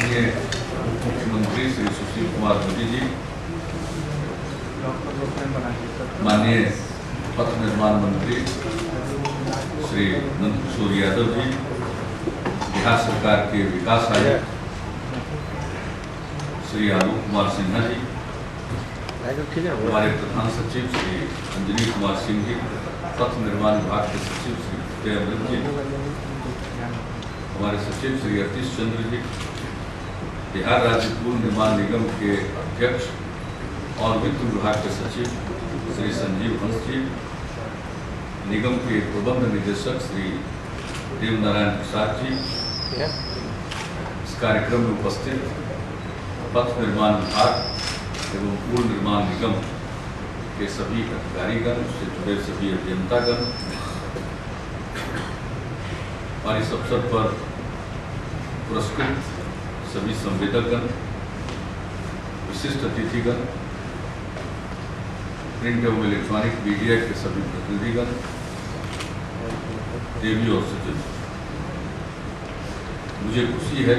माननीय मुख्यमंत्री श्री सुशील कुमार मोदी जी, माननीय पथ निर्माण मंत्री श्री नंदकिशोर यादव जी, बिहार सरकार के विकास आयुक्त श्री आलोक कुमार सिन्हा जी, हमारे प्रधान सचिव श्री अंजनी कुमार सिंह जी, पथ निर्माण विभाग के सचिव श्री विजय अमृत जी, हमारे सचिव श्री अतीश चंद्र जी, बिहार राज्य पुल निर्माण निगम के अध्यक्ष और वित्त विभाग के सचिव श्री संजीव हंस जी, निगम के प्रबंध निदेशक श्री देव नारायण प्रसाद जी, इस कार्यक्रम में उपस्थित पथ निर्माण विभाग एवं पुल निर्माण निगम के सभी अधिकारीगण, उससे जुड़े सभी अभियंतागण और इस अवसर पर पुरस्कृत सभी संवेदकगण, विशिष्ट अतिथिगण, प्रिंट एवं इलेक्ट्रॉनिक मीडिया के सभी प्रतिनिधिगण, देवी और सज्जन, मुझे खुशी है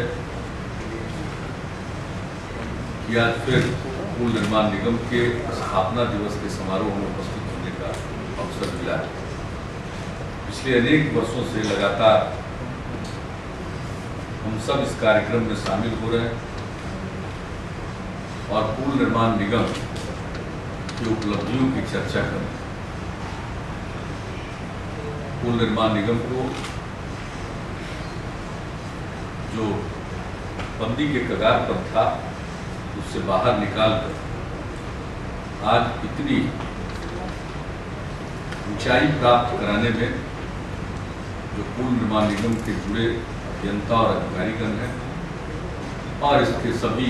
कि आज फिर पुल निर्माण निगम के स्थापना दिवस के समारोह में उपस्थित होने का अवसर मिला है। पिछले अनेक वर्षों से लगातार हम सब इस कार्यक्रम में शामिल हो रहे हैं और पुल निर्माण निगम की उपलब्धियों की चर्चा कर रहे हैं। पुल निर्माण निगम को जो बंदी के कगार पर था, उससे बाहर निकालकर आज इतनी ऊंचाई प्राप्त कराने में जो पुल निर्माण निगम के जुड़े अभियंता और अधिकारीगण हैं और इसके सभी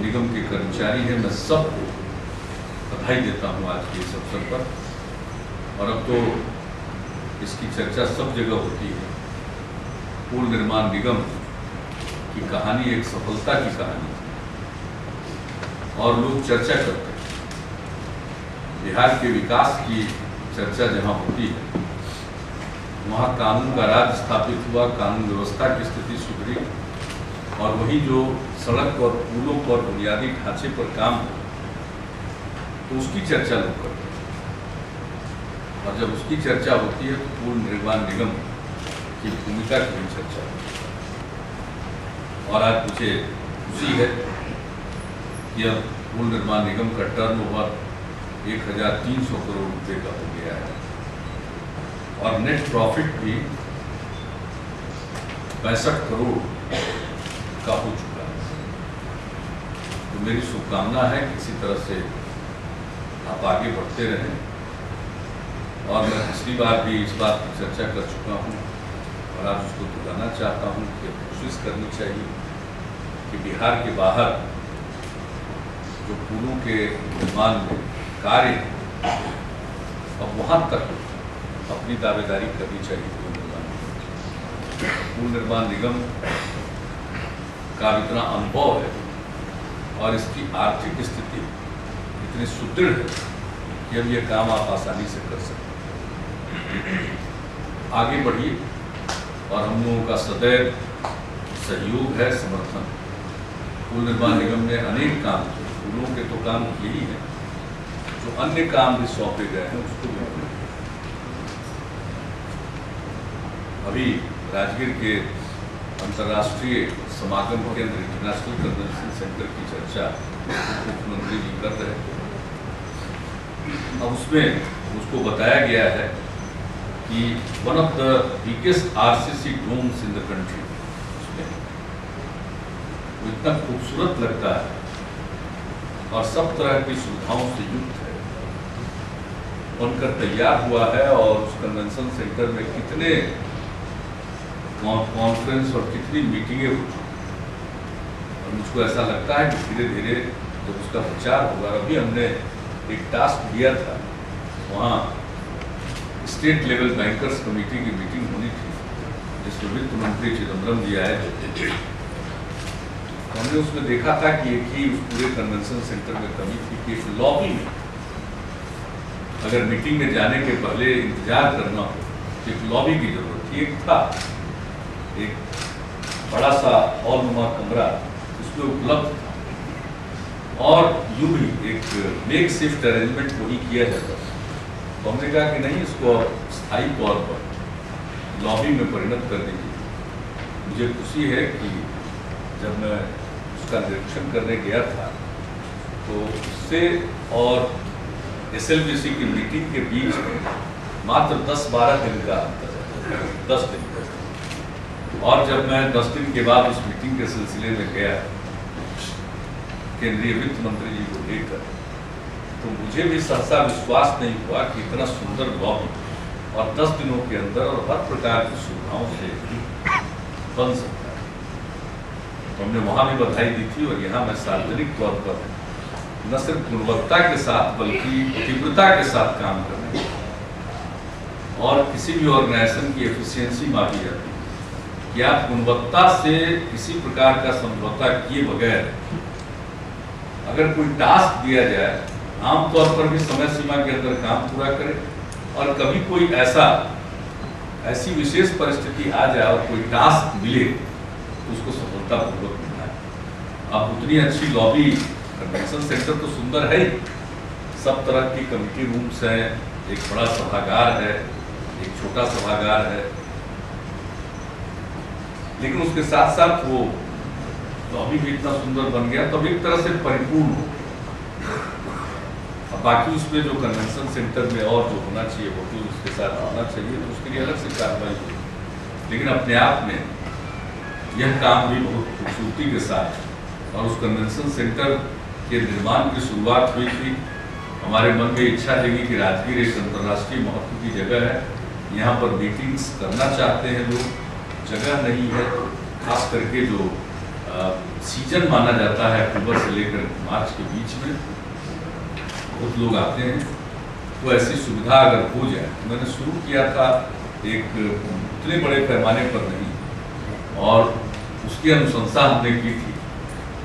निगम के कर्मचारी हैं, मैं सबको बधाई देता हूं आज के इस अवसर पर। और अब तो इसकी चर्चा सब जगह होती है। पुल निर्माण निगम की कहानी एक सफलता की कहानी है और लोग चर्चा करते हैं। बिहार के विकास की चर्चा जहां होती है, वहाँ कानून का राज स्थापित हुआ, कानून व्यवस्था की स्थिति सुधरी और वही जो सड़क और पुलों पर बुनियादी ढांचे पर काम हो, तो उसकी चर्चा लोग करते हैं। और जब उसकी चर्चा होती है तो पुल निर्माण निगम की भूमिका की भी चर्चा होती है। और आज मुझे खुशी है कि अब पुल निर्माण निगम का टर्नओवर 1300 करोड़ रुपए का हो गया है और नेट प्रॉफिट भी 65 करोड़ का हो चुका है। तो मेरी शुभकामना है कि इसी तरह से आप आगे बढ़ते रहें। और मैं पिछली बार भी इस बात की चर्चा कर चुका हूँ और आज उसको दोहराना चाहता हूँ कि कोशिश करनी चाहिए कि बिहार के बाहर जो पुलों के निर्माण में कार्य अब वहाँ तक अपनी दावेदारी करनी चाहिए। पुल निर्माण निगम का इतना अनुभव है और इसकी आर्थिक स्थिति इतनी सुदृढ़ है कि अब यह काम आप आसानी से कर सकते हैं। आगे बढ़िए और हम लोगों का सदैव सहयोग है, समर्थन। पुल निर्माण निगम ने अनेक काम किए, पुलों के तो काम यही है, जो अन्य काम भी सौंपे गए हैं उसको भी। अभी राजगीर के अंतर्राष्ट्रीय समागम केंद्र इंटरनेशनल कन्वेंशन सेंटर की चर्चा मुख्यमंत्री जी कर रहे हैं। अब उसमें उसको बताया गया है कि one of the biggest RCC domes in the country, वो इतना खूबसूरत लगता है और सब तरह की सुविधाओं से युक्त है, बनकर तैयार हुआ है। और उस कन्वेंशन सेंटर में कितने कॉन्फ्रेंस और कितनी मीटिंगें हो चुकी और मुझको ऐसा लगता है कि धीरे धीरे जब उसका प्रचार होगा। अभी हमने एक टास्क दिया था, वहाँ स्टेट लेवल बैंकर्स कमेटी की मीटिंग होनी थी जिसमें वित्त मंत्री चिदम्बरम जी आए थे। हमने उसमें देखा था कि एक ही उस पूरे कन्वेंशन सेंटर में कमी थी कि एक लॉबी में अगर मीटिंग में जाने के पहले इंतजार करना हो तो एक लॉबी की जरूरत थी। एक था एक बड़ा सा हॉलनुमा कमरा उसमें उपलब्ध था और यूं भी एक मेक शिफ्ट अरेंजमेंट वही किया जाता था। तो हमने कहा कि नहीं, इसको स्थायी तौर पर लॉबी में परिणत कर दीजिए। मुझे खुशी है कि जब मैं उसका निरीक्षण करने गया था तो उससे और SLBC की मीटिंग के बीच में मात्र 10-12 दिन का अंतर है, 10 दिन का। और जब मैं 10 दिन के बाद उस मीटिंग के सिलसिले में गया केंद्रीय वित्त मंत्री जी को लेकर, तो मुझे भी सहसा विश्वास नहीं हुआ कि इतना सुंदर लॉबी और 10 दिनों के अंदर और हर प्रकार की सुविधाओं से बन सकता है। तो हमने वहां भी बधाई दी थी और यहाँ मैं सार्वजनिक तौर पर न सिर्फ गुणवत्ता के साथ बल्कि तीव्रता के साथ काम करने और किसी भी ऑर्गेनाइजेशन की एफिशिएंसी मापी जाती है कि आप गुणवत्ता से किसी प्रकार का समझौता किए बगैर अगर कोई टास्क दिया जाए, आमतौर पर भी समय सीमा के अंदर काम पूरा करें और कभी कोई ऐसी विशेष परिस्थिति आ जाए और कोई टास्क मिले तो उसको सफलतापूर्वक निभाए। अब उतनी अच्छी लॉबी, कन्वेंशन सेंटर तो सुंदर है ही, सब तरह की कमिटी रूम्स हैं, एक बड़ा सभागार है, एक छोटा सभागार है, लेकिन उसके साथ साथ वो लॉबी भी इतना सुंदर बन गया तो एक तरह से परिपूर्ण हो। अब बाकी उसमें जो कन्वेंशन सेंटर में और जो होना चाहिए वो तो उसके साथ होना चाहिए, तो उसके लिए अलग से कार्रवाई हुई। लेकिन अपने आप में यह काम भी बहुत खूबसूरती के साथ और उस कन्वेंशन सेंटर के निर्माण की शुरुआत हुई थी। हमारे मन में इच्छा जगी कि राजगीर एक अंतर्राष्ट्रीय महत्व की जगह है, यहाँ पर मीटिंग्स करना चाहते हैं लोग, जगह नहीं है, खास करके जो सीजन माना जाता है अक्टूबर से लेकर मार्च के बीच में बहुत लोग आते हैं। तो ऐसी सुविधा अगर हो जाए, तो मैंने शुरू किया था एक उतने बड़े पैमाने पर नहीं, और उसकी अनुशंसा हमने की थी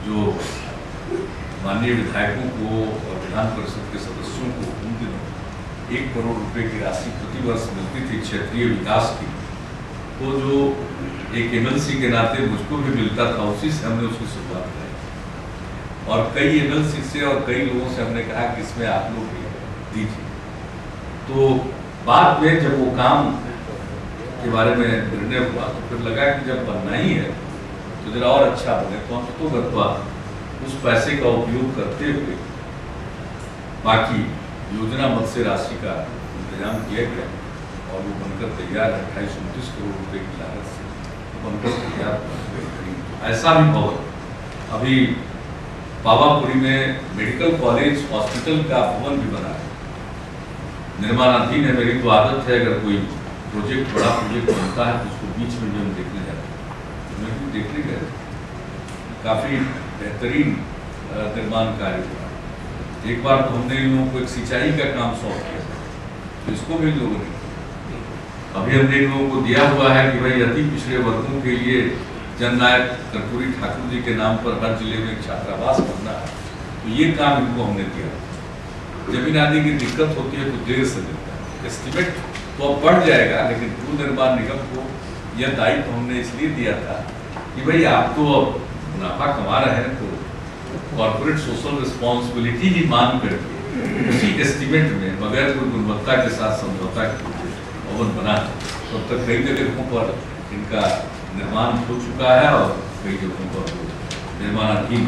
जो माननीय विधायकों को और विधान परिषद के सदस्यों को उन दिनों 1 करोड़ रुपए की राशि प्रति वर्ष मिलती थी क्षेत्रीय विकास की। तो जो एक MLC के नाते मुझको भी मिलता था, उसी से हमने उसकी शुरुआत की और कई MLC से और कई लोगों से हमने कहा कि इसमें आप लोग भी दीजिए। तो बाद में जब वो काम के बारे में निर्णय हुआ तो फिर लगा कि जब बनना ही है तो जरा और अच्छा बने, तो हम तो गत्वा उस पैसे का उपयोग करते हुए बाकी योजना मद से राशि का इंतजाम किया गया और वो बनकर तैयार है। 28-29 करोड़ रुपए की लागत से बनकर तैयार। ऐसा भी भवन अभी पावापुरी में मेडिकल कॉलेज हॉस्पिटल का भवन भी बना है, निर्माणाधीन है। मेरी तो आदत है अगर कोई प्रोजेक्ट, बड़ा प्रोजेक्ट बनता है तो उसको बीच में जो हम देखने जाते हैं, तो मैं भी देखने गए, काफी बेहतरीन निर्माण कार्य हुआ। एक बार तो हमने इन लोगों को एक सिंचाई का काम सौंप किया, तो इसको भी लोगों ने, अभी हमने इन लोगों को दिया हुआ है कि भाई अति पिछड़े वर्गों के लिए जननायक कर्पूरी ठाकुर जी के नाम पर हर जिले में एक छात्रावास बनना है, तो ये काम इनको हमने दिया। जमीन आदि की दिक्कत होती है तो देर से मिलता है, एस्टिमेट तो अब बढ़ जाएगा, लेकिन भू निर्माण निगम को यह दायित्व हमने इसलिए दिया था कि भाई आप तो अब मुनाफा कमा रहे हैं तो कॉर्पोरेट सोशल रिस्पॉन्सिबिलिटी ही मान करके उसी एस्टिमेट में बगैर कोई गुणवत्ता के साथ समझौता भवन बना, तो अब तक कई जगहों पर इनका निर्माण हो चुका है और कई जगहों पर निर्माणाधीन